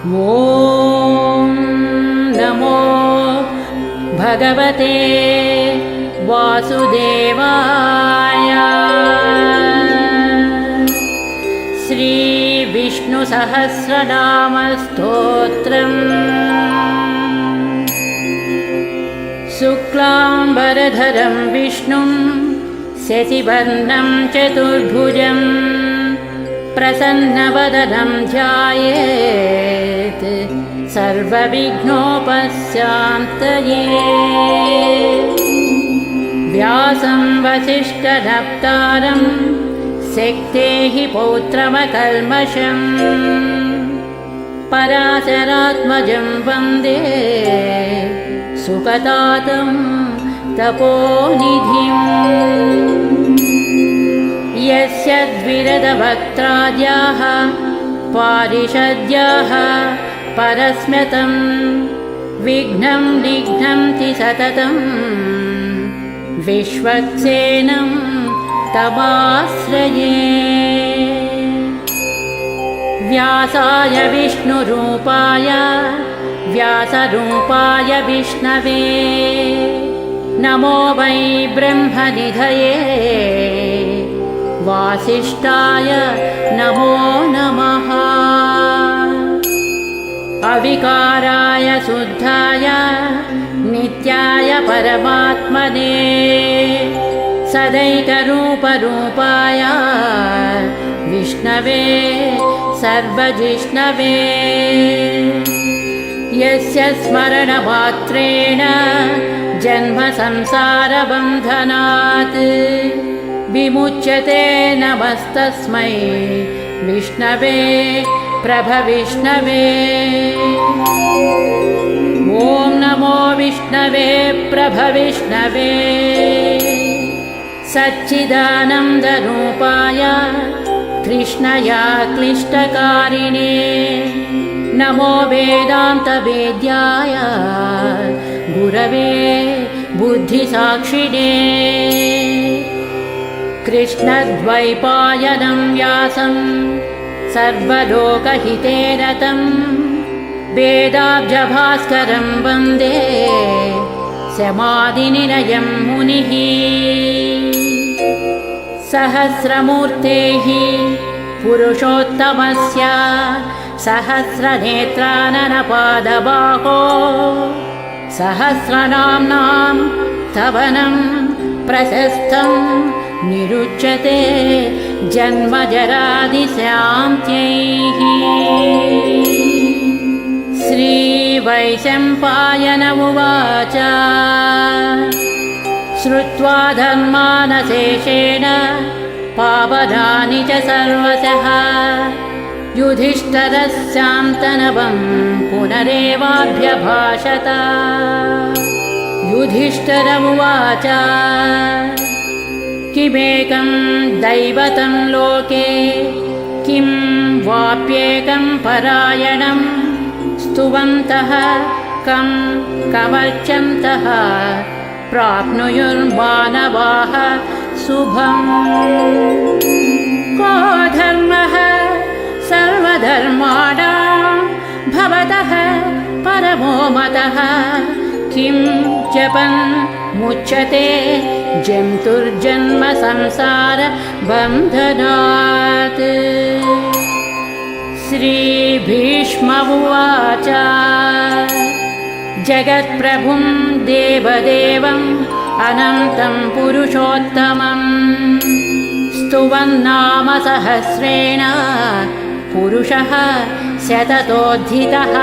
ॐ नमो भगवते वासुदेवाय। श्रीविष्णुसहस्रनामस्तोत्रम्। शुक्लाम्बरधरं विष्णुं शशिवर्णं चतुर्भुजं प्रसन्नवदनं ध्यायेत् सर्वविघ्नोपशान्तये। व्यासं वसिष्ठनप्तारं शक्तेः पौत्रमकल्मषम् पराशरात्मजं वन्दे सुखतातं तपोनिधिम्। यस्य द्विरदवक्त्राद्याः पारिषद्याः परस्म्यतं विघ्नं निघ्नन्ति सततं विश्वक्सेनं तमाश्रये। व्यासाय विष्णुरूपाय व्यासरूपाय विष्णवे नमो वै ब्रह्मनिधये वासिष्ठाय नमो नमः। अविकाराय शुद्धाय नित्याय परमात्मने सदैकरूपरूपाय विष्णवे सर्वजिष्णवे। यस्य स्मरणमात्रेण जन्मसंसारबन्धनात् विमुच्यते नमस्तस्मै विष्णवे प्रभविष्णवे। ॐ नमो विष्णवे प्रभविष्णवे। सच्चिदानन्दरूपाय कृष्णया क्लिष्टकारिणे नमो वेदान्तवेद्याय गुरवे बुद्धिसाक्षिणे। कृष्णद्वैपायनं व्यासं सर्वलोकहिते रतं वेदाब्जभास्करं वन्दे समाधिनिलयं मुनिः। सहस्रमूर्तेः पुरुषोत्तमस्य सहस्रनेत्राननपादबाहो सहस्रनाम्नां स्तवनं प्रशस्तं निरुच्यते जन्मजरादिशान्त्यैः। श्रीवैशम्पायन उवाच श्रुत्वा धर्मानशेषेण पावनानि च सर्वशः युधिष्ठिरस्यान्तनवं पुनरेवाभ्यभाषत। युधिष्ठिर उवाच किमेकं दैवतं लोके किं वाप्येकं परायणं स्तुवन्तः कं कमर्चन्तः प्राप्नुयुर्मानवाः शुभम्। को धर्मः सर्वधर्माणां भवतः परमो मतः किं जपन् मुच्यते जन्तुर्जन्म संसार बन्धनात्। श्रीभीष्म उवाच जगत्प्रभुं देवदेवम् अनन्तं पुरुषोत्तमं स्तुवन्नाम सहस्रेण पुरुषः शततोऽधिकः।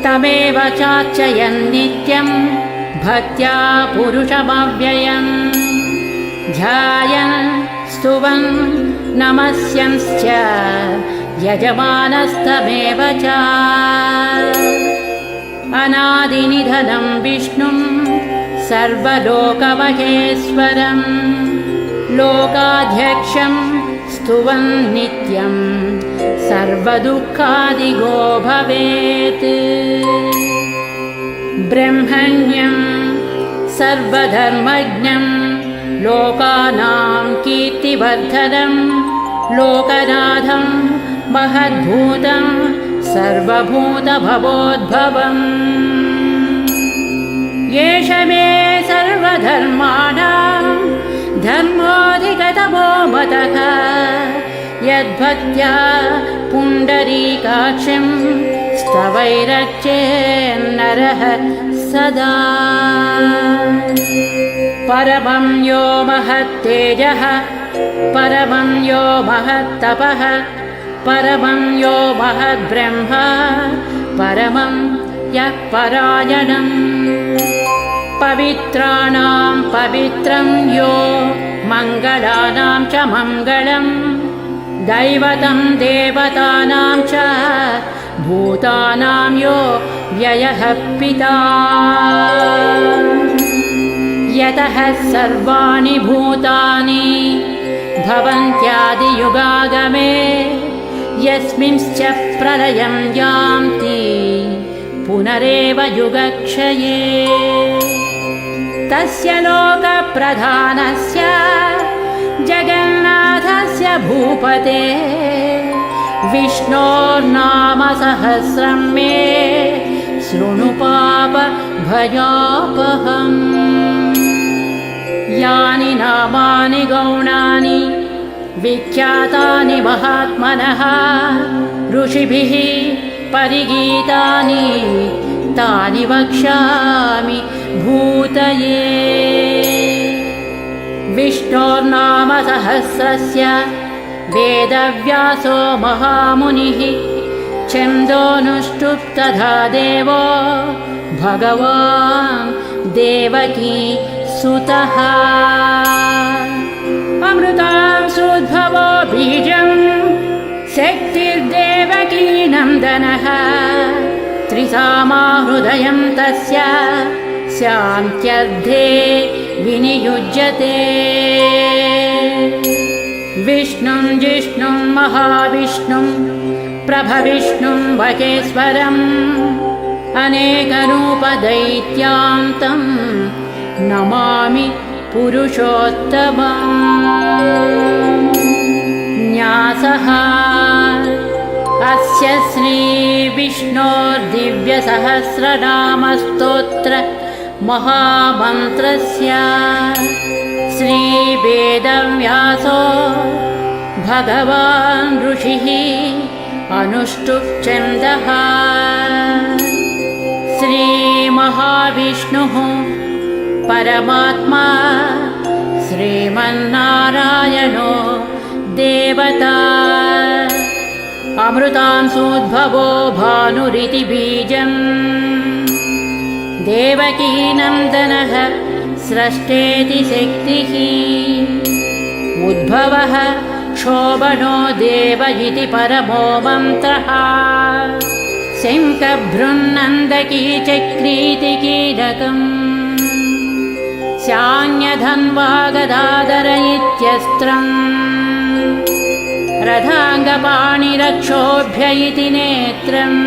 तमेव चार्चयन् नित्यं भक्त्या पुरुषमव्ययम् ध्यायन् स्तुवन् नमस्यंश्च यजमानस्तमेव च। अनादिनिधनं विष्णुं सर्वलोकमहेश्वरं लोकाध्यक्षं स्तुवन् नित्यं सर्वदुःखादिगो भवेत्। ब्रह्मण्यं सर्वधर्मज्ञं लोकानां कीर्तिवर्धनं लोकनाथं महद्भूतं सर्वभूतभवोद्भवम् एष मे सर्वधर्माणां धर्मोऽधिगतमो मतः यद्भक्त्या पुण्डरीकाक्षं स्तवैरर्चेन्नरः सदा परमं यो महत्तेजः परमं यो महत्तपः परमं यो महद्ब्रह्म परमं यः परायणम् पवित्राणां पवित्रं यो मङ्गलानां च मङ्गलम् दैवतं देवतानां च भूतानां यो व्ययः पिता यतः सर्वाणि भूतानि भवन्त्यादियुगागमे यस्मिंश्च प्रलयं यान्ति पुनरेव युगक्षये तस्य लोकप्रधानस्य जगन्नाथस्य भूपते विष्णोर्नामसहस्रं मे शृणु पापभयापहम् यानि नामानि गौणानि विख्यातानि महात्मनः ऋषिभिः परिगीतानि तानि वक्ष्यामि भूतये विष्णोर्नामसहस्रस्य वेदव्यासो महामुनिः छन्दोनुष्टुप् तथा देवो भगवान् देवकी सुतः अमृतां सुद्भवो बीजं शक्तिर्देवकी नन्दनः त्रिसामा हृदयं तस्य शान्त्यर्थे विनियुज्यते विष्णुं जिष्णुं महाविष्णुं प्रभविष्णुं वकेश्वरम् अनेकरूपदैत्यान्तं नमामि पुरुषोत्तमम् न्यासः अस्य श्रीविष्णोर्दिव्यसहस्रनामस्तोत्र महामन्त्रस्य श्रीवेदव्यासो भगवान् ऋषिः अनुष्टुप् छन्दः श्रीमहाविष्णुः परमात्मा श्रीमन्नारायणो देवता अमृतांशोद्भवो भानुरिति बीजम् देवकी नन्दनः स्रष्टेति शक्तिः उद्भवः क्षोभनो देव इति परमो मन्त्रः शङ्खभृन्नन्दकी चक्रीति कीलकम् शान्यधन्वागदाधर इत्यस्त्रम् रथाङ्गपाणिरक्षोभ्य इति नेत्रम्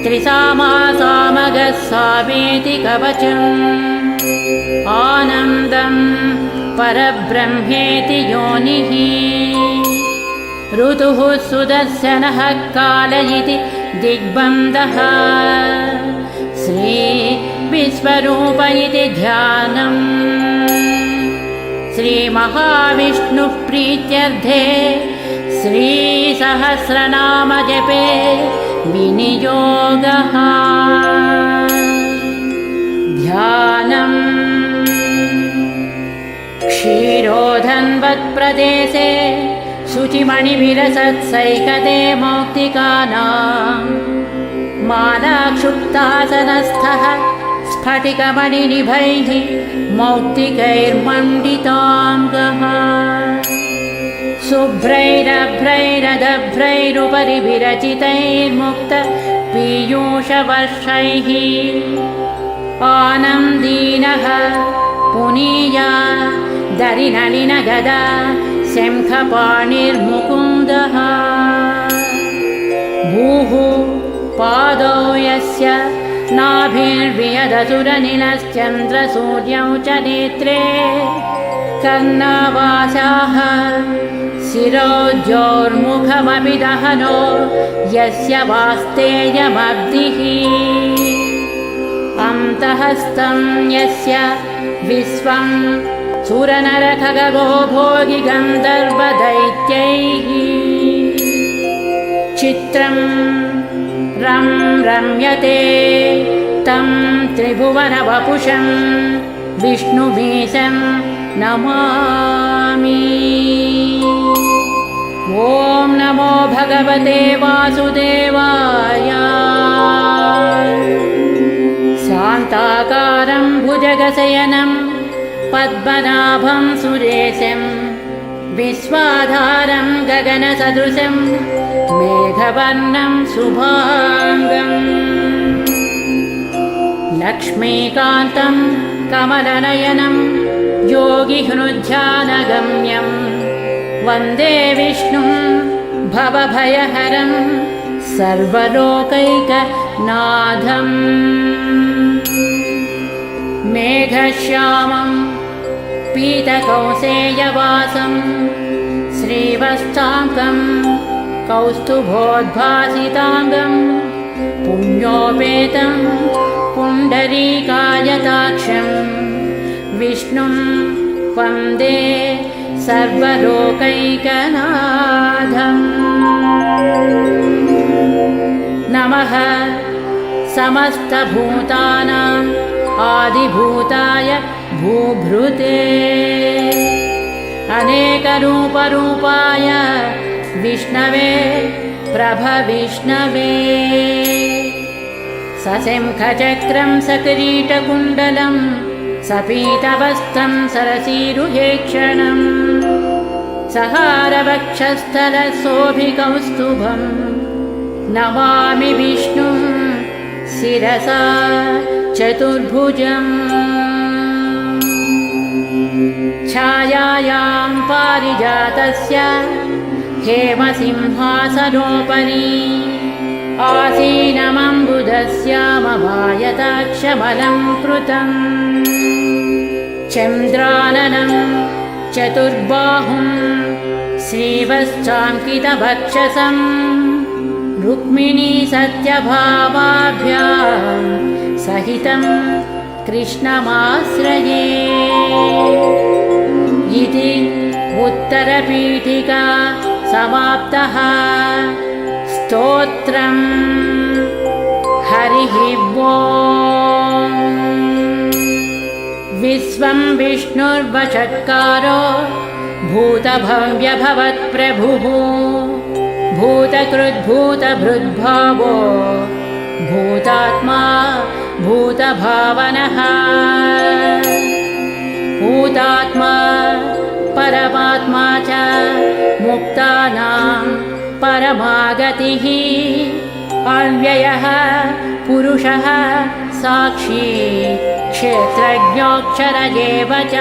त्रिसामा सामगः सामेति कवचम् आनन्दं परब्रह्मेति योनिः ऋतुः सुदर्शनः काल इति दिग्बन्धः श्रीविश्वरूप इति ध्यानम् श्रीमहाविष्णुप्रीत्यर्थे श्रीसहस्रनामजपे विनियोगः ध्यानम् क्षीरोधन्वत्प्रदेशे शुचिमणिविरसत्सैकते मौक्तिकानां मालाक्षुप्तासनस्थः स्फटिकमणिनिभैः मौक्तिकैर्मण्डिताङ्गः शुभ्रैरभ्रैरदभ्रैरुपरि विरचितैर्मुक्त पीयूषवर्षैः आनन्दीनः पुनीया दरिनलिनगदा शङ्खपाणिर्मुकुन्दः भूः पादौ यस्य नाभिर्वियदसुरनिलश्चन्द्रसूर्यौ च नेत्रे कर्णावासाः शिरोद्योर्मुखमपि दहनो यस्य वास्तेयमब्धिः अन्तःस्थं यस्य विश्वं सुरनरखगो भोगि गन्धर्वदैत्यैः चित्रं रम्यते तं त्रिभुवनवपुषं विष्णुमीशं नमामि। ॐ नमो भगवते वासुदेवाय। शान्ताकारं भुजगशयनं पद्मनाभं सुरेशं विश्वाधारं गगनसदृशं मेघवर्णं शुभाङ्गम् लक्ष्मीकान्तं कमलनयनं योगिहृद्ध्यानगम्यं वन्दे विष्णुं भवभयहरं सर्वलोकैकनाथम् मेघश्यामं पीतकौसेयवासं श्रीवत्साङ्कं कौस्तुभोद्भासिताङ्गं पुण्योपेतं पुण्डरीकायताक्षं विष्णुं वन्दे सर्वलोकैकनाथम्। नमः समस्तभूतानाम् आदिभूताय भूभृते अनेकरूपरूपाय विष्णवे प्रभविष्णवे सशङ्खचक्रं सकिरीटकुण्डलं सपीतवस्त्रं सरसीरुहेक्षणं सहारवक्षस्थलशोभिकौस्तुभं नमामि विष्णुं शिरसा चतुर्भुजम् छायायां पारिजातस्य हेमसिंहासनोपरि आसीनमम्बुधस्यामभायताक्षमलं कृतम् चन्द्राननं चतुर्बाहुं श्रीवत्साङ्कितवक्षसं रुक्मिणी सत्यभामाभ्यां सहितं कृष्णमाश्रये इति उत्तरपीठिका समाप्तः। स्तोत्रं हरिः ॐ। विश्वं विष्णुर्वषट्कारो भूतभव्यभवत्प्रभुः भूतकृद्भूतभृद्भावो भूतात्मा भूतभावनः भूतात्मा परमात्मा च मुक्तानां परमागतिः अव्ययः पुरुषः साक्षी क्षेत्रज्ञोऽक्षर एव च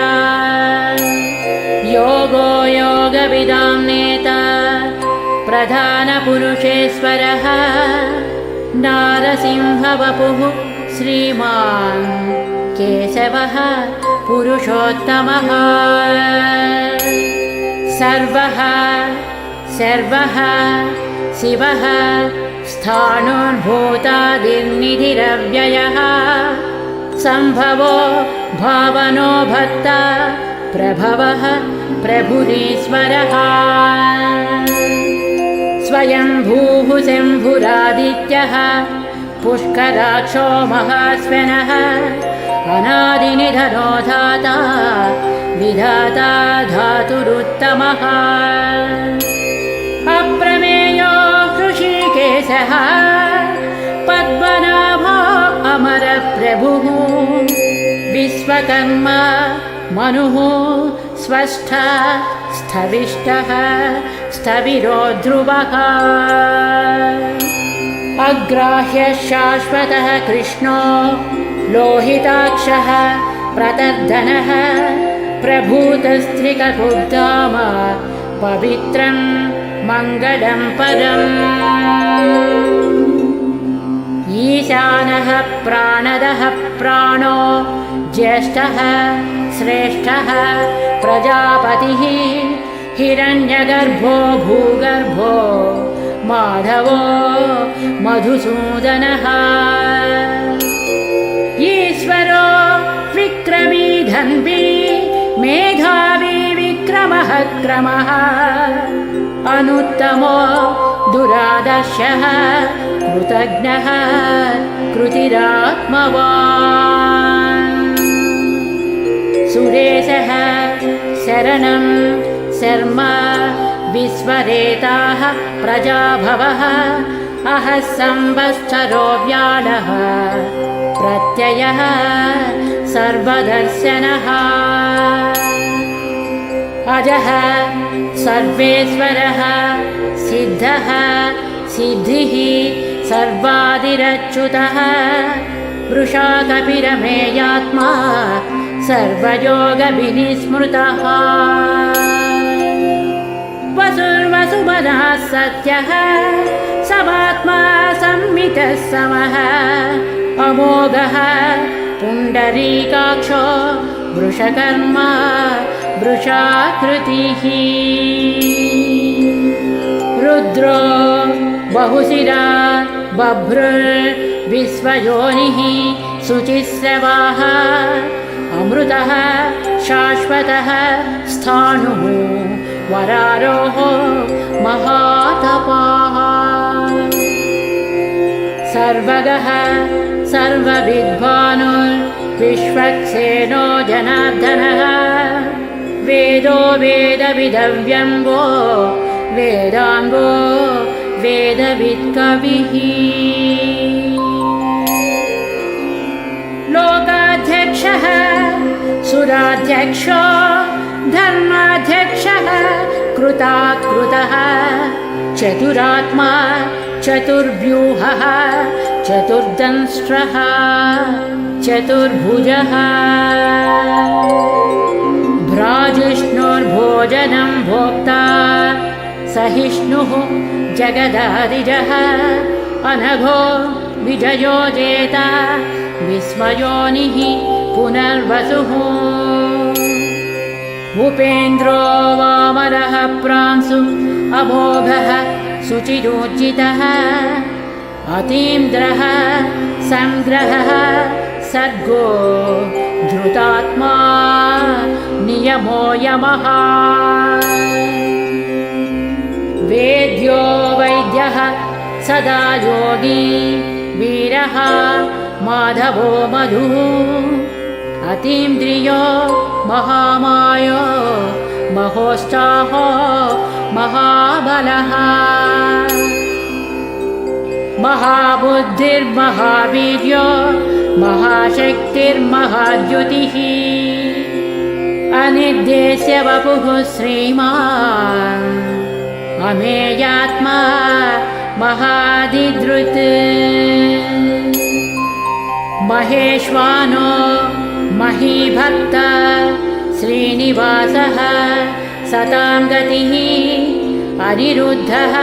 योगो योगविदां नेता प्रधानपुरुषेश्वरः नारसिंहवपुः श्रीमान् केशवः पुरुषोत्तमः सर्वः सर्वः शिवः स्थाणुर्भूतादिर्निधिरव्ययः सम्भवो भावनो भर्ता प्रभवः प्रभुरीश्वरः स्वयंभूः शम्भुरादित्यः पुष्कराक्षो महास्वनः अनादिनिधनो धाता विधाता धातुरुत्तमः अप्रमेयो ऋषिकेशः पद्मनाभो अमरप्रभुः विश्वकर्मा मनुः स्वस्था स्थविष्टः स्थविरो ध्रुवः अग्राह्य शाश्वतः कृष्णो लोहिताक्षः प्रतर्धनः प्रभूतस्त्रिककुर्धाम पवित्रं मङ्गलं परम् ईशानः प्राणदः प्राणो ज्येष्ठः श्रेष्ठः प्रजापतिः हिरण्यगर्भो भूगर्भो माधवो मधुसूदनः ईश्वरो विक्रमी धन्वी मेधावी विक्रमः क्रमः अनुत्तमो दुरादर्शः कृतज्ञः कृतिरात्मवान् सुरेशः शरणं शर्म विश्वरेताः प्रजाभवः अहः संवत्सरो व्याळः प्रत्ययः सर्वदर्शनः अजः सर्वेश्वरः सिद्धः सिद्धिः सर्वादिरच्युतः वृषा कपिरमेयात्मा सर्वयोगविनिस्मृतः वसुर्वसुमनः सत्यः समात्मा संमितः समः अमोघः पुण्डरीकाक्षो वृषकर्मा वृषाकृतिः रुद्रो बहुशिरा बभ्रुर्विश्वयोनिः शुचिस्रवाः अमृतः शाश्वतः स्थाणुः वरारोहो महातपाः सर्वगः सर्वविद्वानुर्विश्वक्सेनो जनार्दनः वेदो वेदविदव्यङ्गो वेदाङ्गो वेदवित्कविः लोकाध्यक्षः सुराध्यक्षो धर्माध्यक्षः कृताकृतः चतुरात्मा चतुर्व्यूहः चतुर्दंष्ट्रः चतुर्भुजः भ्राजिष्णुर्भोजनं भोक्ता सहिष्णुः जगदादिजः अनघो विजयो जेता विस्मयोनिः पुनर्वसुः भूपेन्द्रो वामरः प्रांशु अमोघः शुचिरोज्जितः अतीन्द्रः संग्रहः सर्गो धृतात्मा नियमो यमः वेद्यो वैद्यः सदा योगी वीरः माधवो मधुः अतीन्द्रियो महामायो महोत्साहो महाबलः महाबुद्धिर्महावीर्यो महाशक्तिर्महाद्युतिः अनिर्देश्य वपुः श्रीमान् अमेयात्मा महादिदृत् महेश्वानो महीभक्त श्रीनिवासः सतां गतिः अनिरुद्धः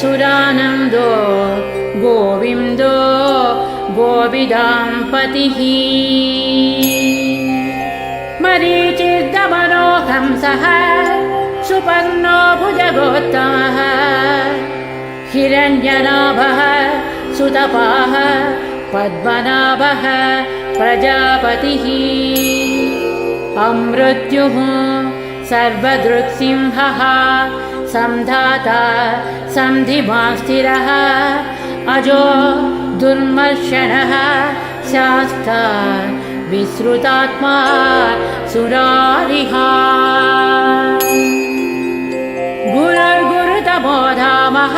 सुरानन्दो गोविन्दो गोविदाम्पतिः मरीचिर्दमनो हंसः सुपर्णो भुजगोत्तमः हिरण्यनाभः सुतपाः पद्मनाभः प्रजापतिः अमृत्युः सर्वदृक्सिंहः संधाता सन्धिमास्थिरः अजो दुर्मर्शनः शास्ता विश्रुतात्मा सुरारिः गुरुर्गुरुतमो धामः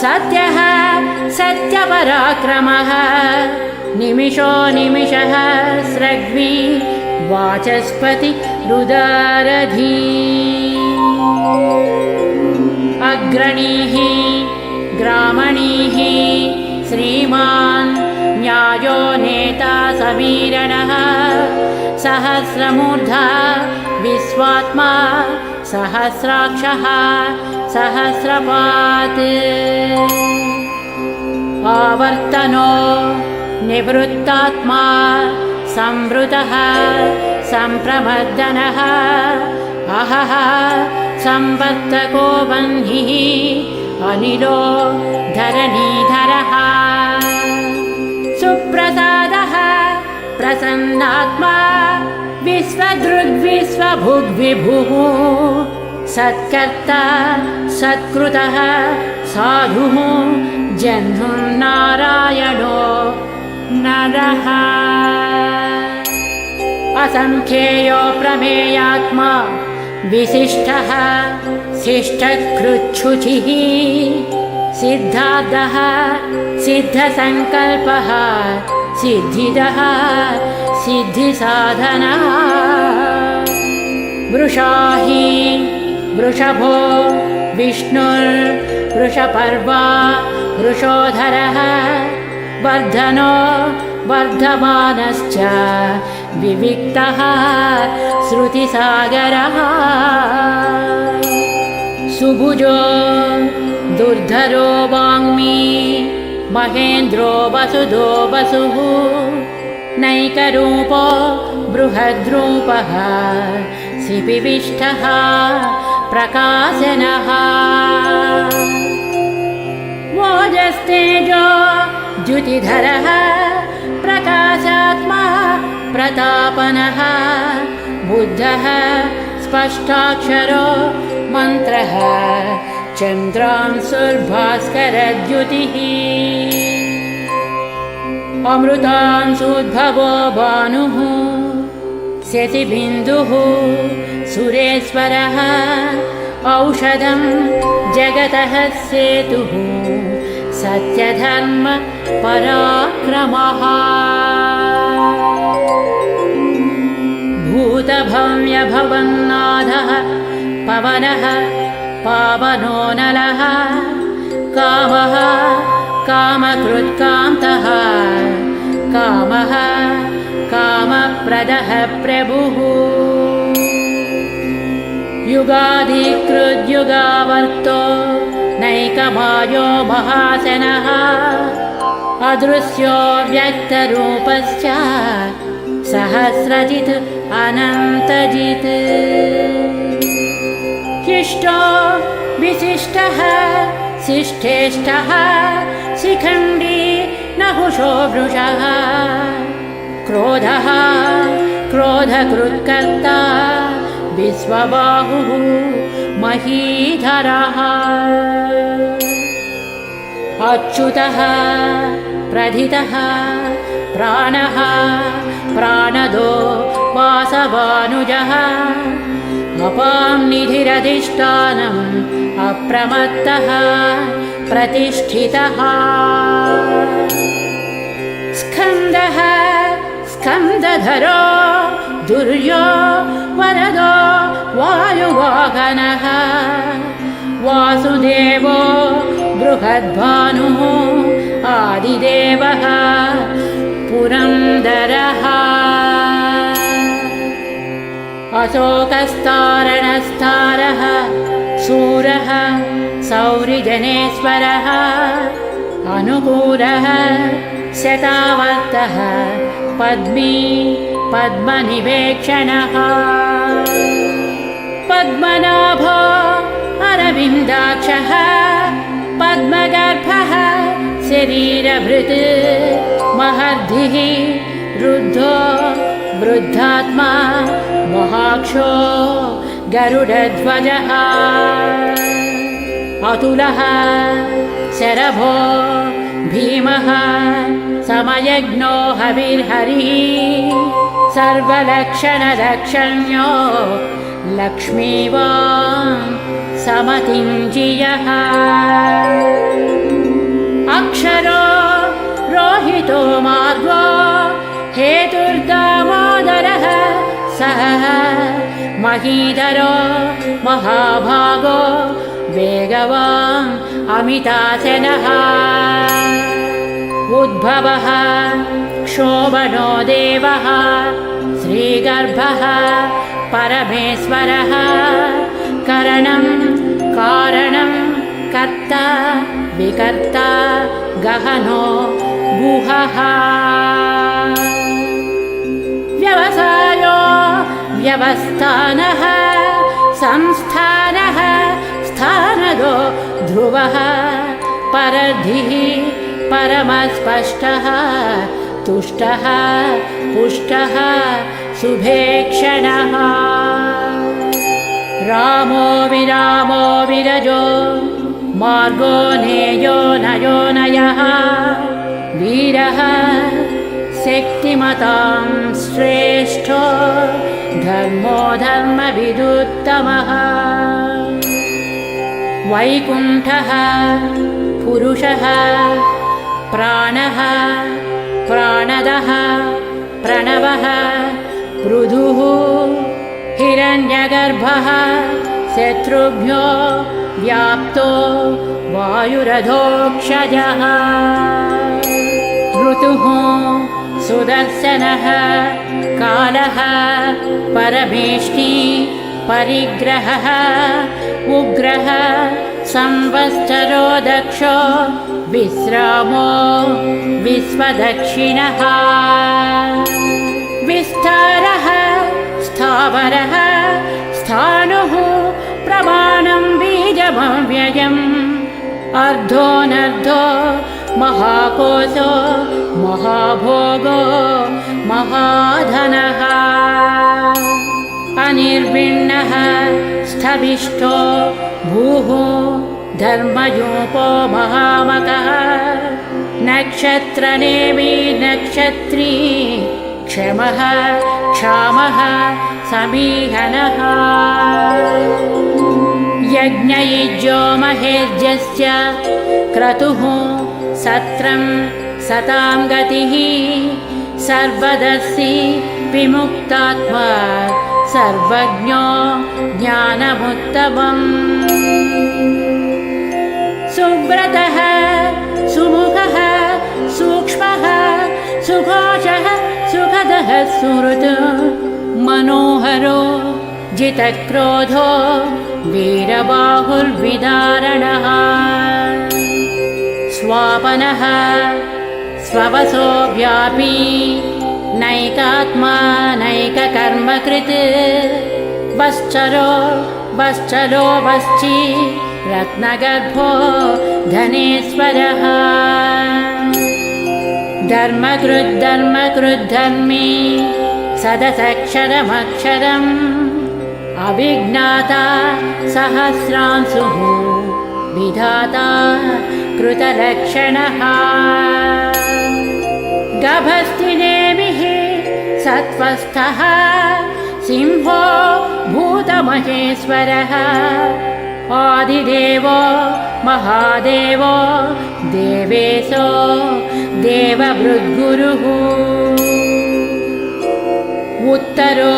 सत्यः सत्यपराक्रमः निमिषो निमिषः स्रग्वी वाचस्पति रुदारधी अग्रणीः ग्रामणीः श्रीमान् न्यायो नेता समीरणः सहस्रमूर्धा विश्वात्मा सहस्राक्षः सहस्रपात् आवर्तनो निवृत्तात्मा संवृतः संप्रमर्दनः अहः संवर्तको वह्निः अनिलो धरणीधरः सुप्रसादः प्रसन्नात्मा विश्वदृग्विश्वभुग्विभुः सत्कर्ता सत्कृतः साधुः जह्नुर्नारायणो नरः असंख्येयो प्रमेयात्मा विशिष्टः शिष्टकृच्छुचिः सिद्धार्थः सिद्धसङ्कल्पः सिद्धिदः सिद्धिसाधनः वृषाही वृषभो विष्णुर्वृषपर्वा वृषोधरः वर्धनो वर्धमानश्च विविक्तः श्रुतिसागरः सुभुजो दुर्धरो वाङ्मी महेन्द्रो वसुधो वसुः नैकरूपो बृहद्रूपः सिपिविष्टः प्रकाशनः ओजस्तेजो द्युतिधरः प्रकाशात्मा प्रतापनः बुद्धः स्पष्टाक्षरो मन्त्रः चन्द्रांशुर्भास्करद्युतिः अमृतांशुद्भवो भानुः शशिबिन्दुः सुरेश्वरः औषधं जगतः सेतुः सत्यधर्म पराक्रमः भूतभव्यभवन्नाथः पवनः पावनो नलः कामः कामकृत्कान्तः कामः कामप्रदः प्रभुः युगाधिकृद्युगावर्तो नैकमायो महासनः अदृश्यो व्यक्तरूपश्च सहस्रजित् अनन्तजित् शिष्टो विशिष्टः शिष्टेष्टः शिखण्डी नहुषो वृषः क्रोधः क्रोधकृत्कर्ता विश्वबाहुः महीधरः अच्युतः प्रथितः प्राणः प्राणदो वासवानुजः अपां निधिरधिष्ठानम् अप्रमत्तः प्रतिष्ठितः स्कन्दः स्कन्दधरो दुर्यो वरदो वायुवाहनः वासुदेवो बृहद्भानुः आदिदेवः पुरन्दरः अशोकस्तारणस्तारः शूरः सौरिजनेश्वरः अनुकूलः शतावर्तः पद्मी पद्मनिवेक्षणः पद्मनाभो अरविन्दाक्षः पद्मगर्भः शरीरभृत् महर्धिः रुद्धो वृद्धात्मा महाक्षो गरुडध्वजः अतुलः शरभो भीमः समयज्ञो हविर्हरिः सर्वलक्षणलक्षण्यो लक्ष्मीवान् समतिञ्जियः अक्षरो रोहितो मार्गो हेतुर्दामोदरः सः महीधरो महाभागो वेगवान् अमितासनः उद्भवः क्षोभनो देवः श्रीगर्भः परमेश्वरः करणं कारणं कर्ता विकर्ता गहनो गुहः व्यवसायो व्यवस्थानः संस्थानः स्थानदो ध्रुवः परधिः परमस्पष्टः तुष्टः पुष्टः सुभेक्षणः रामो विरामो विरजो मार्गो नेयो नयो नयः वीरः शक्तिमतां श्रेष्ठो धर्मो धर्मविदुत्तमः वैकुण्ठः पुरुषः प्राणः प्राणदः प्रणवः पृथुः हिरण्यगर्भः शत्रुभ्यो व्याप्तो वायुरधोक्षजः ऋतुः सुदर्शनः कालः परमेष्टि परिग्रहः उग्रः संवत्सरो दक्षो विश्रामो विश्वदक्षिणः विस्तारः स्थावरः स्थाणुः प्रमाणं बीजमव्ययम् अर्धोऽनर्धो महाकोशो महाभोगो महाधनः अनिर्विण्णः स्थविष्ठो भूः धर्मयूपो महामकः नक्षत्रनेमि नक्षत्री क्षमः क्षामः समीहनः यज्ञयुज्यो महेज्यस्य क्रतुः सत्रं सतां गतिः सर्वदर्शी विमुक्तात्मा सर्वज्ञो ज्ञानमुत्तमम् सुव्रतः सुमुखः सूक्ष्मः सुघोषः सुखदः सुहृत् मनोहरो जितक्रोधो वीरबाहुर्विदारणः स्वापनः स्ववसो व्यापी नैकात्मा नैककर्मकृत् वश्चरो वश्चलो वश्ची रत्नगर्भो धनेश्वरः धर्मकृद्धर्मी सदसक्षरमक्षरम् अविज्ञाता सहस्रांशुः विधाता कृतलक्षणः गभस्तिनेमिः सत्त्वस्थः सिंहो भूतमहेश्वरः आदिदेवो महादेवो देवेशो देवभृद्गुरुः उत्तरो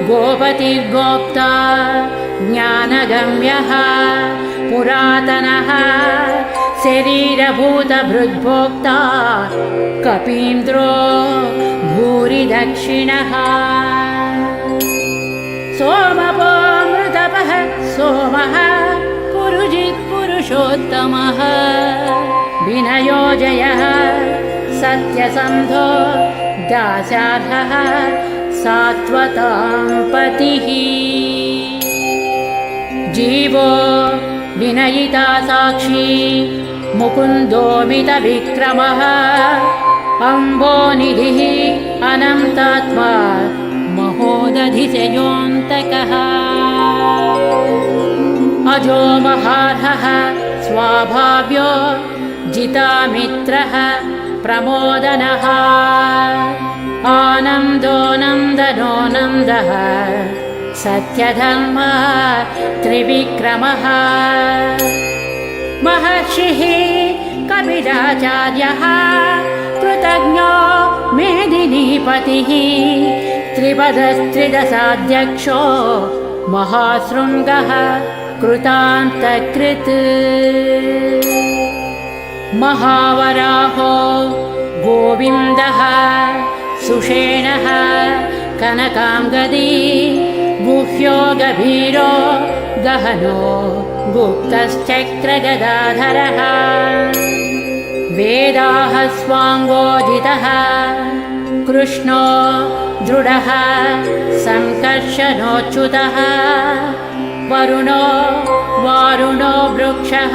गोपतिर्गोप्ता ज्ञानगम्यः पुरातनः शरीरभूतभृद्भोक्ता कपीन्द्रो भूरिदक्षिणः सोमपोऽमृतपः सोमः पुरुषोत्तमः विनयोजयः सत्यसन्धो दासार्हः सात्वतां पतिः जीवो विनयिता साक्षी मुकुन्दोमितविक्रमः अम्बोनिधिः अनन्तात्मा महोदधिशयोऽन्तकः अजो महार्हः स्वाभाव्यो जितामित्रः प्रमोदनः आनन्दो नन्दनो नन्दः सत्यधर्म त्रिविक्रमः महर्षिः कपिलाचार्यः कृतज्ञो मेदिनीपतिः त्रिपदस्त्रिदशाध्यक्षो महाशृङ्गः कृतान्तकृत् महावराहो गोविन्दः सुषेणः कनकाङ्गदी गुह्यो गभीरो गहनो गुप्तश्चक्रगदाधरः वेदाः स्वाङ्गोजितः कृष्णो दृढः सङ्कर्षणोच्युतः वरुणो वारुणो वृक्षः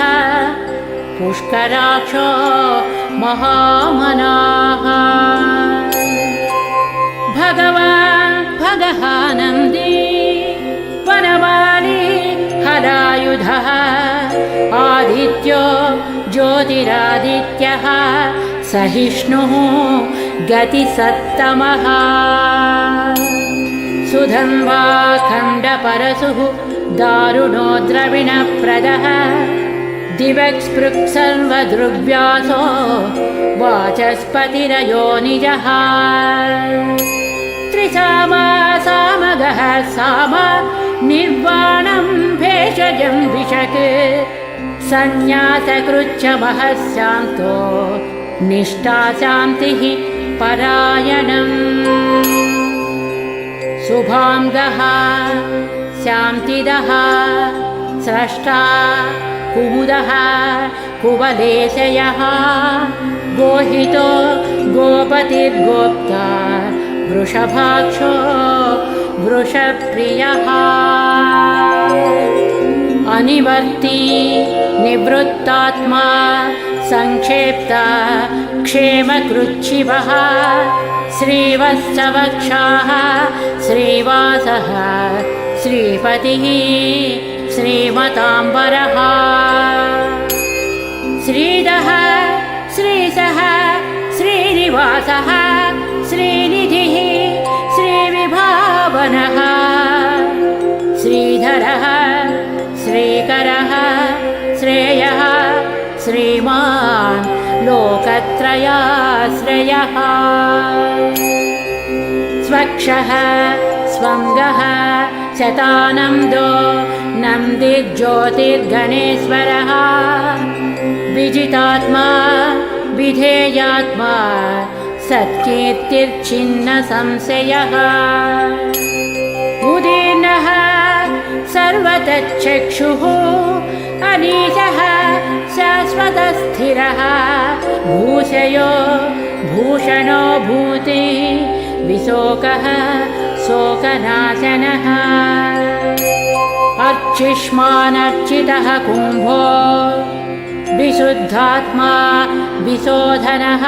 पुष्कराक्षो महामनाः भगवान् भगहानन्दी वनमाली हलायुधः आदित्यो ज्योतिरादित्यः सहिष्णुः गतिसत्तमः सुधन्वा खण्डपरशुः दारुणो द्रविणप्रदः दिवक्स्पृक्सर्वदृग्व्यासो वाचस्पतिरयोनिजः त्रिसामा सामगः साम निर्वाणं भेषजं विशक् संन्यासकृच्छमः शान्तो निष्ठा शान्तिः परायणम् शुभाङ्गः शान्तिदः स्रष्टा कुमुदः कुवलेशयः गोहितो गोपतिर्गोप्ता वृषभाक्षो वृषप्रियः अनिवर्ती निवृत्तात्मा संक्षेप्ता क्षेमकृच्छिवः श्रीवत्सवक्षाः श्रीवासः श्रीपतिः श्रीमताम्बरः श्रीदः श्रीसः श्रीनिवासः श्रीनिधिः श्रीविभावनः श्रीधरः श्रीकरः श्रेयः श्रीमान् लोकत्रयाश्रयः स्वक्षः स्वङ्गः शतानन्दो नन्दिज्योतिर्गणेश्वरः विजितात्मा विधेयात्मा सत्कीर्तिर्छिन्न संशयः उदीर्णः सर्वतच्चक्षुः अनीशः शाश्वतस्थिरः भूषयो भूषणो भूति विशोकः शोकनाशनः अर्चिष्मानर्चितः कुम्भो विशुद्धात्मा विशोधनः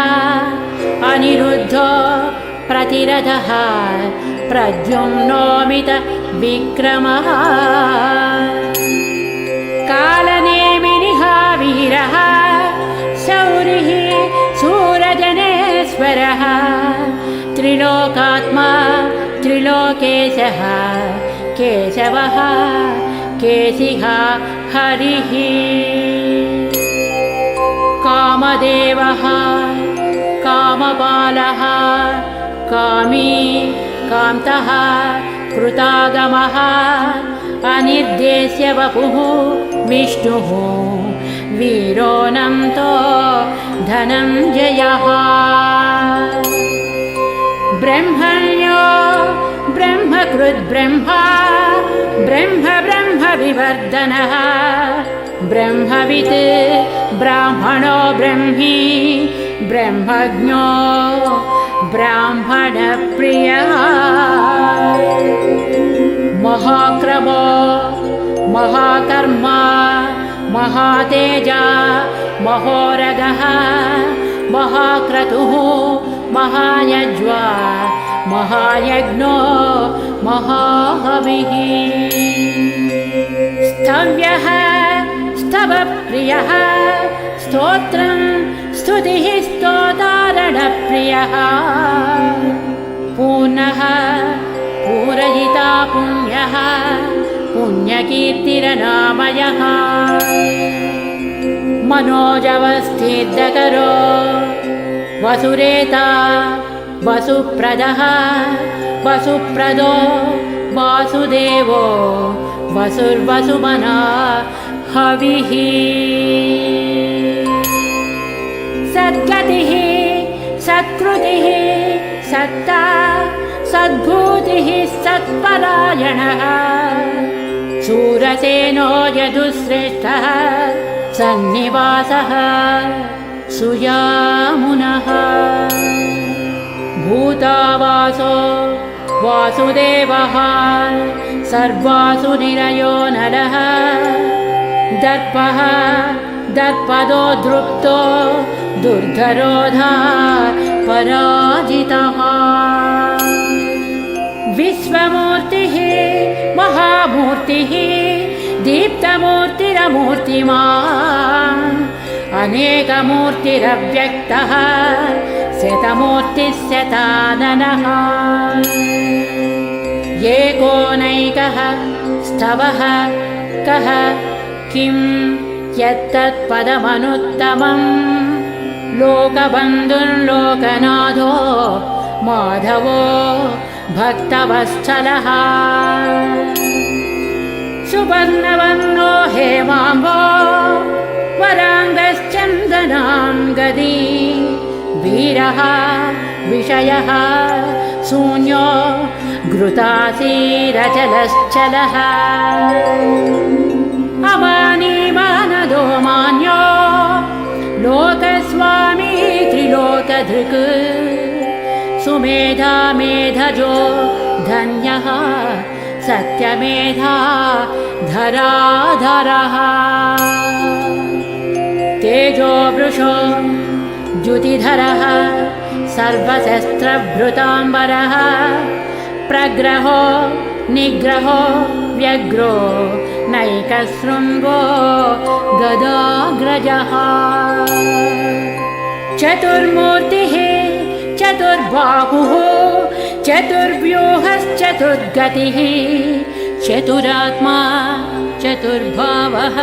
अनिरुद्धो प्रतिरथः प्रद्युम्नोमित विक्रमः कालनेमिनिः वीरः शौरिः शूरजनेश्वरः त्रिलोकात्मा त्रिलोकेशः केशवः केशिः हरिः कामदेवः कामपालः कामी कान्तः कृतागमः अनिर्देश्य वपुः विष्णुः वीरोऽनन्तो धनञ्जयः ब्रह्मण्यो ब्रह्मकृद्ब्रह्मा ब्रह्म ब्रह्मविवर्धनः ब्रह्मवित् ब्राह्मणो ब्रह्मी ब्रह्मज्ञो ब्राह्मणप्रियः महाक्रमो महाकर्मा महातेजा महोरगः महाक्रतुः महायज्वा महायज्ञो महाहविः स्तव्यः स्तवप्रियः स्तोत्रं स्तुतिः स्तोतारणप्रियः पूर्णः पूरयिता पुण्यः पुण्यकीर्तिरनामयः मनोजवस्थितकरो वसुरेता वसुप्रदः वसुप्रदो वासुदेवो वसुर्वसुमना हविः सद्गतिः सत्कृतिः सत्ता सद्भूतिः सत्परायणः शूरसेनो यदुश्रेष्ठः सन्निवासः सुयामुनः भूतावासो वासुदेवः सर्वासु निरयो नरः दर्पः दर्पदो दृप्तो दुर्धरोधा पराजितः विश्वमूर्तिः महामूर्तिः दीप्तमूर्तिरमूर्तिमान् अनेकमूर्तिरव्यक्तः शतमूर्तिः शताननः एकोनैकः स्तवः कः किं यत्तत्पदमनुत्तमं लोकबन्धुर्लोकनाथो माधवो भक्तवत्सलः सुवर्णवर्णो हेमाम्बो वराङ्गश्चन्दनाङ्गदी वीरः विषयः शून्यो घृतासीरचलश्चलः अमानीमानदो मान्यो लोकस्वामी त्रिलोकधृक् सुमेधा मेधजो धन्यः सत्यमेधा धराधरः तेजो वृषो द्युतिधरः सर्वशस्त्रभृताम्बरः प्रग्रहो निग्रहो व्यग्रो नैकशृङ्गो गदाग्रजः चतुर्मूर्तिः चतुर्बाहुः चतुर्व्यूहश्चतुर्गतिः चतुरात्मा चतुर्भावः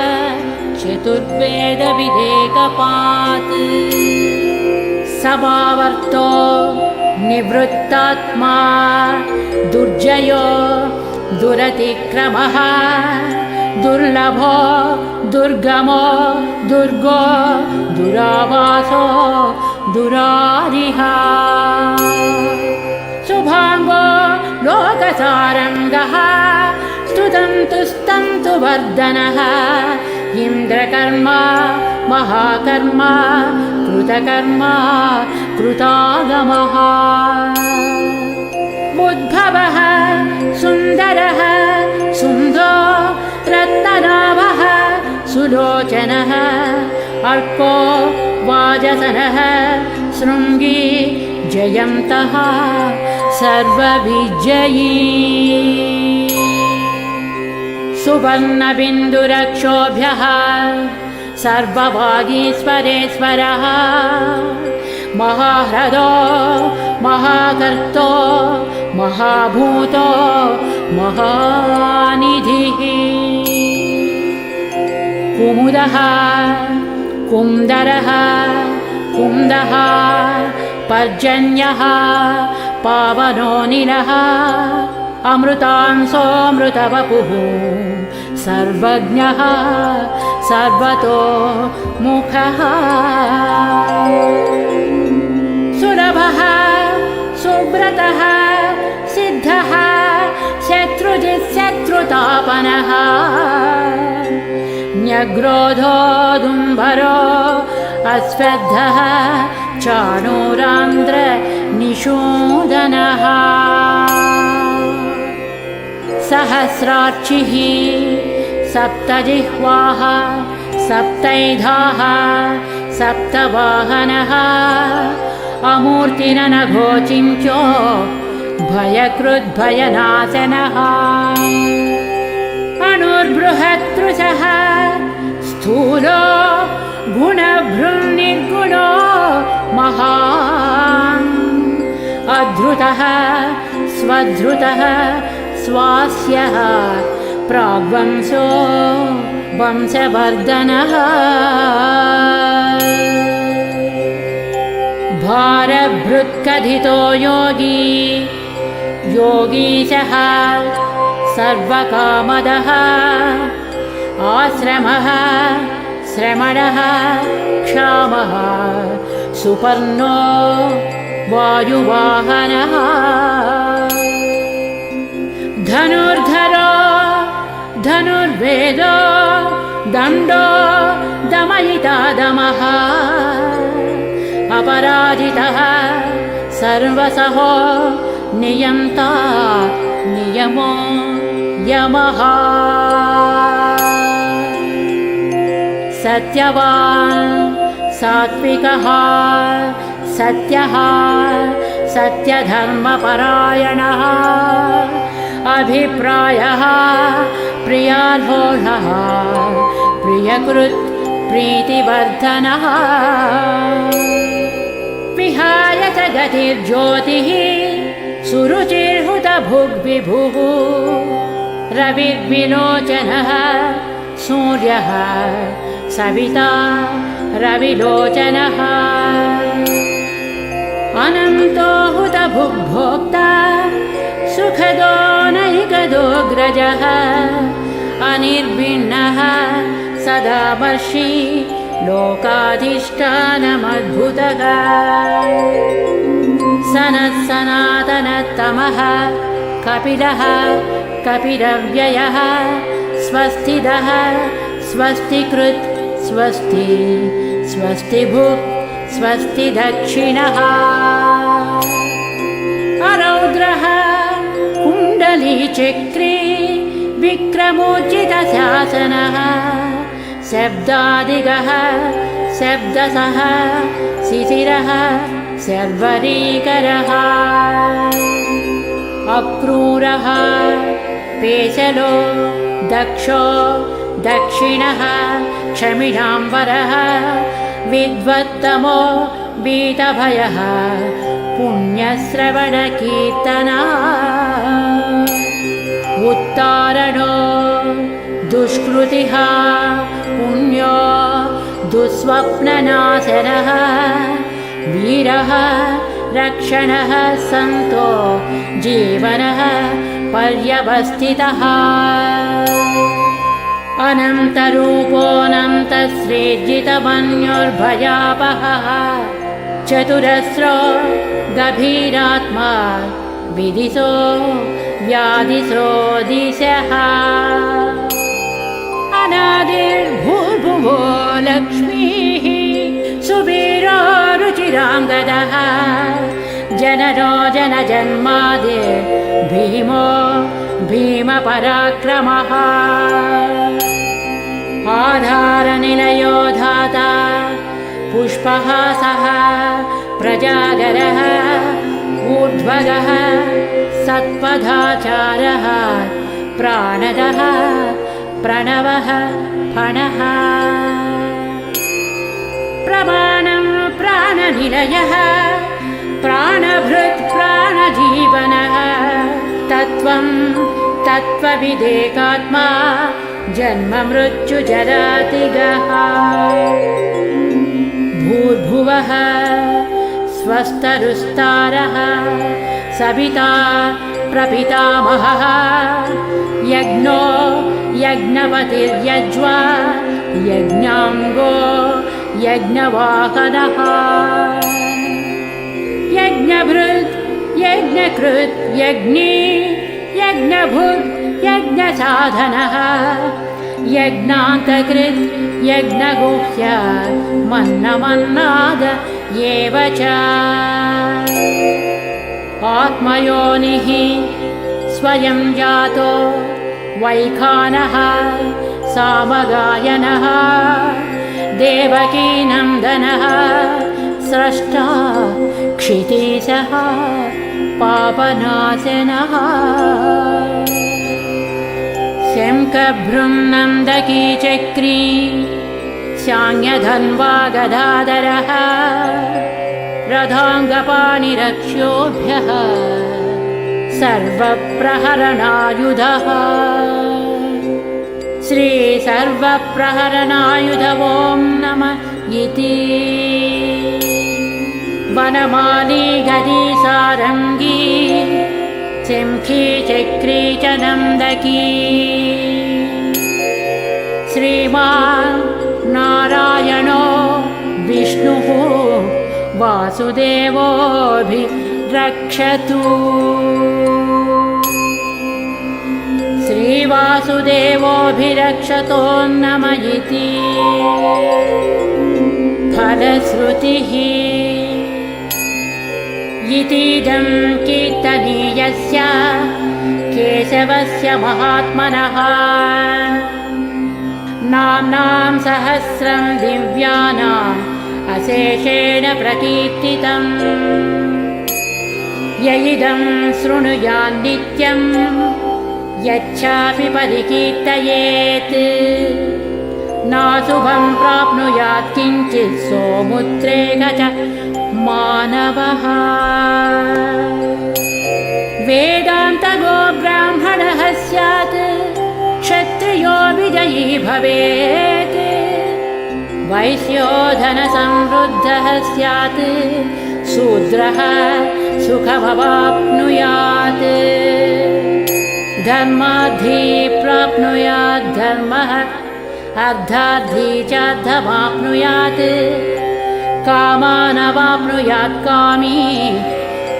चतुर्वेदविदेकपात् समावर्तो निवृत्तात्मा दुर्जयो दुरतिक्रमः दुर्लभो दुर्गमो दुर्गो दुरावासो दुरारिः शुभाङ्गो लोकसारङ्गः स्तुतन्तु वर्धनः इन्द्रकर्मा महाकर्मा कृतकर्मा कृतागमः उद्भवः सुन्दरः सुन्दरो रत्ननाभः सुलोचनः अर्को वाजसनः शृङ्गी जयन्तः सर्वविजयी सुवर्णबिन्दुरक्षोभ्यः सर्वभागीश्वरेश्वरः महाह्रदो महाकर्तो महाभूतो महानिधिः कुमुदः कुन्दरः कुन्दः पर्जन्यः पावनोनिलः अमृतांसोऽमृतवपुः सर्वज्ञः सर्वतो मुखः सुलभः सुव्रतः सिद्धः शत्रुजित्शत्रुतापनः न्यग्रोधोदुम्बरो अस्वद्धः चाणूरान्ध्रनिषूदनः सहस्रार्चिः सप्तजिह्वाः सप्तैधाः सप्तवाहनः अमूर्तिरनघोचिन्त्यो भयकृद्भयनाशनः अणुर्बृहत्कृशः स्थूलो गुणभृन्निर्गुणो महान् अधृतः स्वधृतः स्वास्यः प्राग्वंशो वंशवर्धनः भारभृत्कथितो योगी योगीशः सर्वकामदः आश्रमः श्रमणः क्षामः सुपर्णो वायुवाहनः धनुर्धरो धनुर्वेदो दण्डो दमयिता दमः अपराजितः सर्वसहो नियन्ता नियमो यमः सत्यवान् सात्विकः सत्यः सत्यधर्मपरायणः अभिप्रायः प्रियार्होणः प्रियकृत् प्रीतिवर्धनः विहाय च गतिर्ज्योतिः सुरुचिर्हुतभुग्विभुः रविर्विलोचनः सूर्यः सविता रविलोचनः अनन्तो हुतभुग्भोक्ता सुखदो नैकदोऽग्रजः अनिर्भिन्नः सदावर्षी लोकाधिष्ठानमद्भुतः सनत्सनातनतमः कपिलः कपिलव्ययः स्वस्थितः स्वस्तिकृत् स्वस्ति स्वस्तिभुक् स्वस्ति दक्षिणः अरौद्रः कुण्डलीचक्रे विक्रमोचितशासनः शब्दादिगः शब्दसः शिशिरः शर्वरीकरः अक्रूरः पेशलो दक्षो दक्षिणः क्षमिणाम्बरः विद्वत्तमो वीतभयः पुण्यश्रवणकीर्तना उत्तारणो दुष्कृतिः पुण्यो दुःस्वप्ननाशनः वीरः रक्षणः सन्तो जीवनः पर्यवस्थितः अनन्तरूपोऽनन्तश्रेज्जितमन्योर्भयापहः चतुरस्रो गभीरात्मा विदिशो व्याधिसो दिशः अनादिर्भूर्भुवो लक्ष्मीः सुवीरो रुचिराङ्गदः जनरो जनजन्मादिर् भीमो भीमपराक्रमः आधारनिलयो धाता पुष्पहासः प्रजागरः ऊर्ध्वगः सत्पदाचारः प्राणदः प्रणवः फणः प्रमाणं प्राणनिलयः प्राणभृत् प्राणजीवनः तत्त्वं तत्त्वविदेकात्मा जन्ममृत्युजरातिगः भूर्भुवः स्वस्तरुस्तारः सविता प्रपितामहः यज्ञो यज्ञपतिर्यज्वा यज्ञाङ्गो यज्ञवाहनः यज्ञभृत् यज्ञकृत् यज्ञी यज्ञभुग् यज्ञसाधनः यज्ञान्तकृत् यज्ञगुह्य मन्नमन्नाद एव च आत्मयोनिः स्वयं जातो वैखानः सामगायनः देवकीनन्दनः स्रष्टा क्षितीशः पापनाशनः शङ्खभृङ्नन्दकी चक्री शाङ्गधन्वा गदाधरः रथाङ्गपाणिरक्ष्योभ्यः सर्वप्रहरणायुधः श्रीसर्वप्रहरणायुध ॐ नमः इति वनमाली गदी सारङ्गी शङ्खी चक्री च नन्दकी श्रीमान् नारायणो विष्णुः वासुदेवोऽभिरक्षतु श्रीवासुदेवोऽभिरक्षतो नमः इति फलश्रुतिः इतीदं कीर्तनीयस्य केशवस्य महात्मनः नाम्नां सहस्रं दिव्यानाम् अशेषेण प्रकीर्तितम् य इदं शृणुयान् नित्यं यच्चापि परिकीर्तयेत् नाशुभं प्राप्नुयात् किञ्चित् सोमुद्रेक च मानवः वेदान्तगो ब्राह्मणः स्यात् क्षत्रियो विजयी भवेत् वैश्यो धनसमृद्धः स्यात् शूद्रः सुखमवाप्नुयात् धर्मार्थी प्राप्नुयात् धर्मः अर्थार्थी च अर्थमाप्नुयात् कामानवाप्नुयात् कामी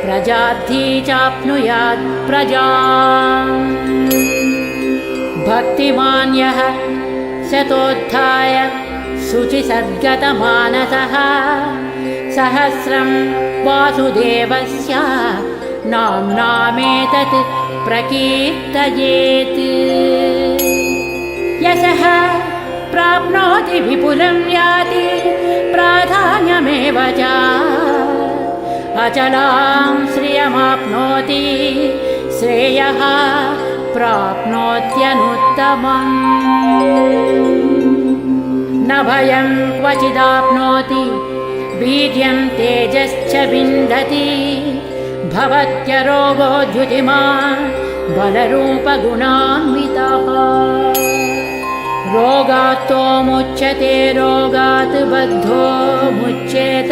प्रजार्थी चाप्नुयात् प्रजाम् भक्तिमान् यः शतोत्थाय शुचिसद्गतमानसः सहस्रं वासुदेवस्य नाम्नामेतत् प्रकीर्तयेत् यशः प्राप्नोति विपुलं याति प्राधान्यमेव च अचलां श्रियमाप्नोति श्रेयः प्राप्नोत्यनुत्तमम् न भयं क्वचिदाप्नोति वीर्यं तेजश्च विन्दति भवत्यरोगो द्युतिमान् बलरूपगुणान्वितः रोगात्तो मुच्यते रोगात् बद्धो मुच्येत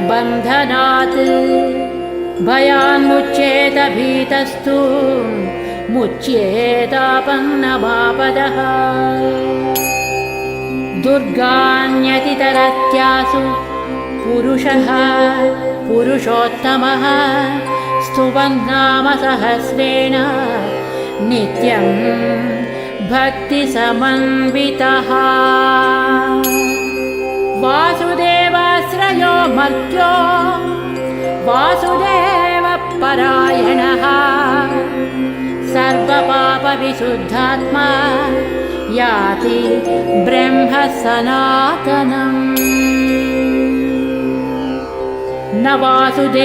बन्धनात् भयान्मुच्येत भीतस्तु मुच्येतापन्नमापदः दुर्गान्यतितरत्यासु पुरुषः पुरुषोत्तमः स्तुवन्नाम सहस्रेण नित्यं भक्तिसमन्वितः वासुदेवाश्रयो मर्त्यो वासुदेवपरायणः सर्वपापविशुद्धात्मा याति ब्रह्म सनातनम् न वासुदेवभक्तानाम्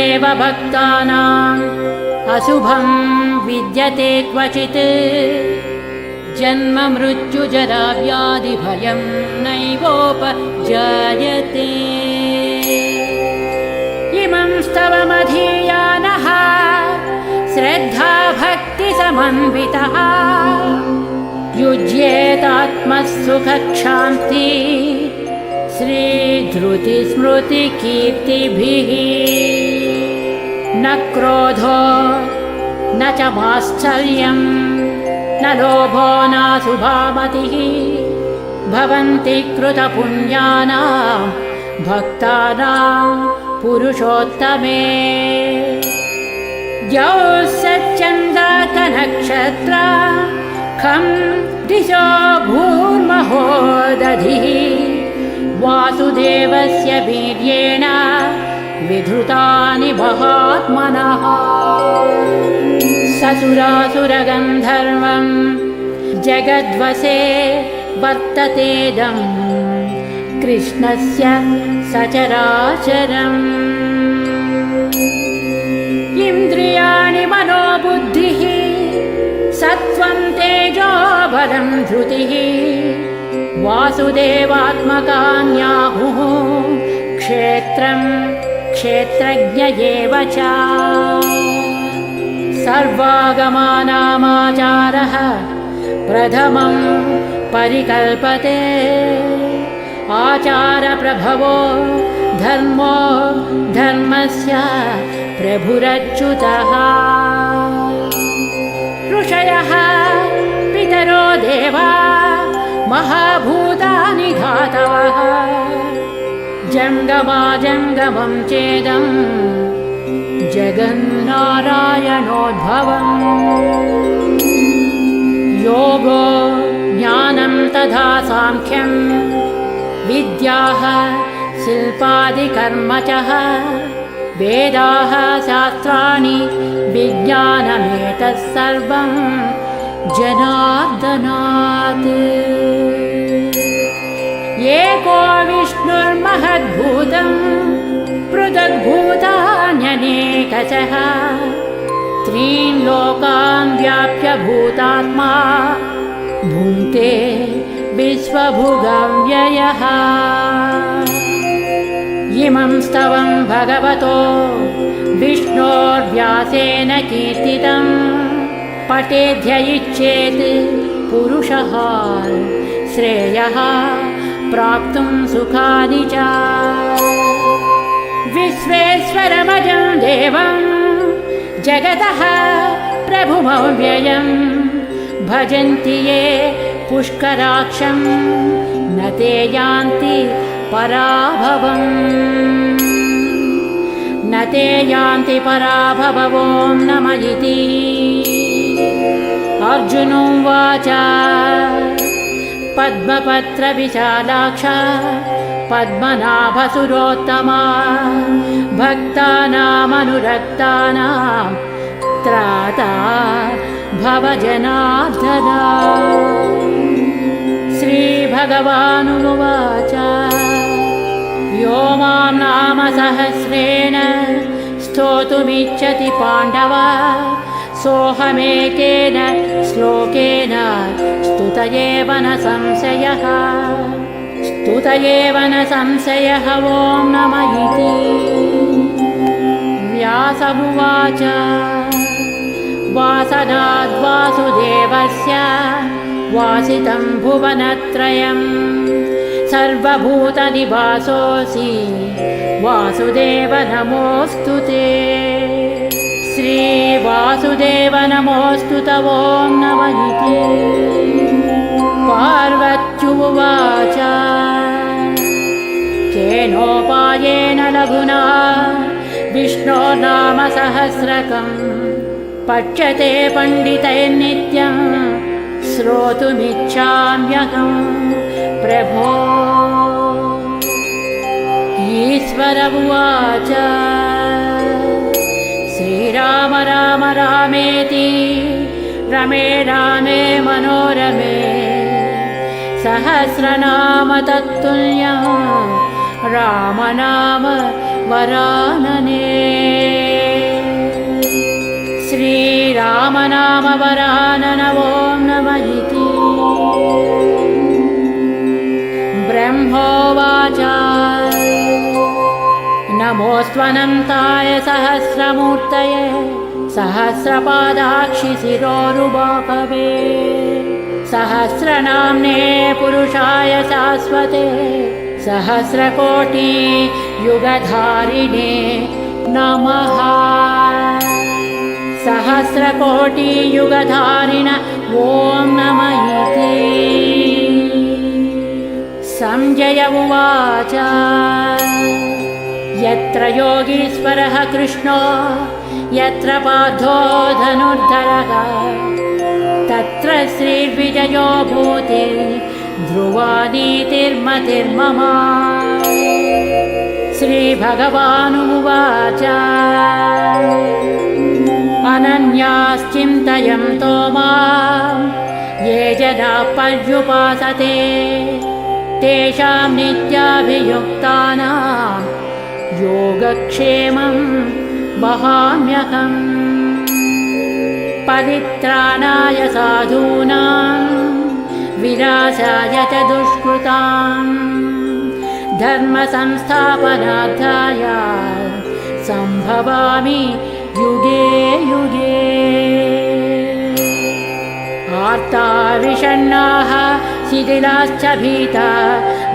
अशुभं विद्यते क्वचित् जन्म मृत्युजरा व्याधिभयं नैवोपजायते इमं स्तवमधीयानः श्रद्धा भक्तिसमन्वितः युज्येतात्मसुखक्षान्ति श्रीधृतिस्मृतिकीर्तिभिः न क्रोधो न च मात्सर्यं न लोभो नाशुभामतिः भवन्ति कृतपुण्यानां भक्तानां पुरुषोत्तमे यौ सच्चन्द्रार्कनक्षत्रा खं दिशो भूर्महो दधिः वासुदेवस्य वीर्येण विधृतानि महात्मनः ससुरासुरगन्धर्वं जगद्वशे वर्ततेदं कृष्णस्य सचराचरम् इन्द्रियाणि मनोबुद्धिः सत्त्वं तेजो बलं धृतिः वासुदेवात्मकान्याहुः क्षेत्रं क्षेत्रज्ञ एव च सर्वागमानामाचारः प्रथमं परिकल्पते आचारप्रभवो धर्मो धर्मस्य प्रभुरच्युतः ऋषयः पितरो देवा महाभूतानि धातवः जङ्गमाजङ्गमं चेदं जगन्नारायणोद्भवम् योगो ज्ञानं तथा साङ्ख्यं विद्याः शिल्पादिकर्म च वेदाः शास्त्राणि विज्ञानमेतत् सर्वं जनार्दनात्। एको विष्णुर्महद्भूतं पृथग्भूतान्यनेकशः त्रीन् लोकान् व्याप्य भूतात्मा भुङ्क्ते विश्वभुगव्ययः। इमं स्तवं भगवतो विष्णोर्व्यासेन कीर्तितं पठेद्य इच्छेत् पुरुषः श्रेयः प्राप्तुं सुखानि च। विश्वेश्वरमजं देवं जगतः प्रभुमव्ययं भजन्ति ये पुष्कराक्षं न ते यान्ति पराभवम्। न ते यान्ति पराभवो नम इति। अर्जुनोवाच पद्मपत्रविशालाक्ष पद्मनाभसुरोत्तमा भक्तानामनुरक्तानां त्राता भव जनार्दना। श्रीभगवानुवाच यो मां नाम सहस्रेण स्तोतुमिच्छति पाण्डव सोऽहमेकेन श्लोकेन स्तुत एव न संशयः। स्तुत एव न संशयः ॐ नम इति। व्यास उवाच वासनाद्वासुदेवस्य वासितं भुवनत्रयं सर्वभूतनिवासोऽसि वासुदेव नमोऽस्तु ते। श्रीवासुदेव नमोऽस्तु ॐ नम इति। पार्वत्युवाच केनोपायेन लघुना विष्णोर्नाम सहस्रकं पठ्यते पण्डितैर्नित्यं श्रोतुमिच्छाम्यहं प्रभो। ईश्वर उवाच श्रीराम राम रामेति रमे रामे मनोरमे सहस्रनाम तत्तुल्यं रामनाम वरानने। श्रीरामनाम वरानन ॐ नम इति। ब्रह्मोवाच नमोऽस्त्वनन्ताय सहस्रमूर्तये सहस्रपादाक्षि शिरोरुबाहवे सहस्रनाम्ने पुरुषाय शाश्वते सहस्रकोटि युगधारिणे नमः। सहस्रकोटि युगधारिण ॐ नम इति। संजय उवाच यत्र योगीश्वरः कृष्णो यत्र पार्थो धनुर्धरः तत्र श्रीर्विजयो भूति ध्रुवा नीतिर्मतिर्मम। श्रीभगवानुवाच अनन्याश्चिन्तयन्तो मां ये जनाः पर्युपासते तेषां नित्याभियुक्तानां योगक्षेमं वहाम्यहम्। परित्राणाय साधूनां विनाशाय च दुष्कृतां धर्मसंस्थापनार्थाय सम्भवामि युगे युगे। आर्ता विषण्णाः शिथिलाश्च भीता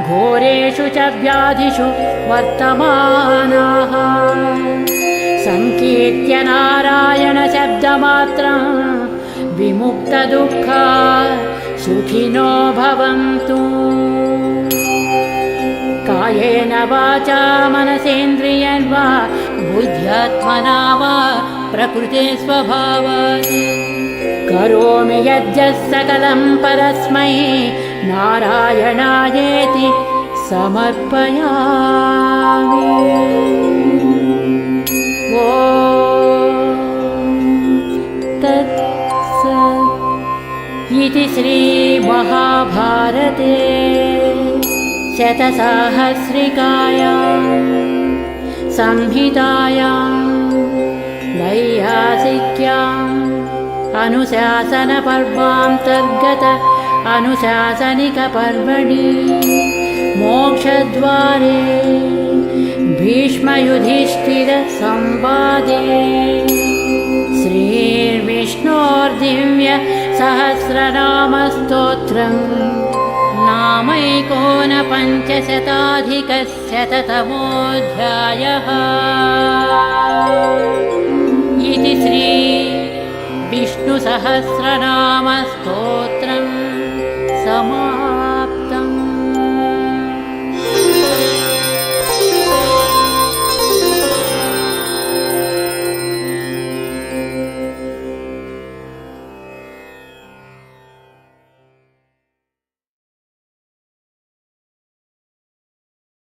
घोरेषु च व्याधिषु वर्तमानाः संकीर्त्य नारायणशब्दमात्रं विमुक्तदुःखा सुखिनो भवन्तु। कायेन वाचा मनसेन्द्रियर्वा बुद्ध्यात्मना वा प्रकृते स्वभावात् करोमि यद्यत् सकलं परस्मै नारायणायेति समर्पयामि। वर्तते शतसाहस्रिकायां संहितायां नैयासिक्याम् अनुशासनपर्वान्तर्गत अनुशासनिकपर्वणि मोक्षद्वारे भीष्मयुधिष्ठिरसंवादे श्रीर्विष्णोर्दिव्य सहस्रनामस्तोत्रम् नामैकोनपञ्चशताधिकशततमोऽध्यायः। इति श्री विष्णुसहस्रनामस्तोत्रम्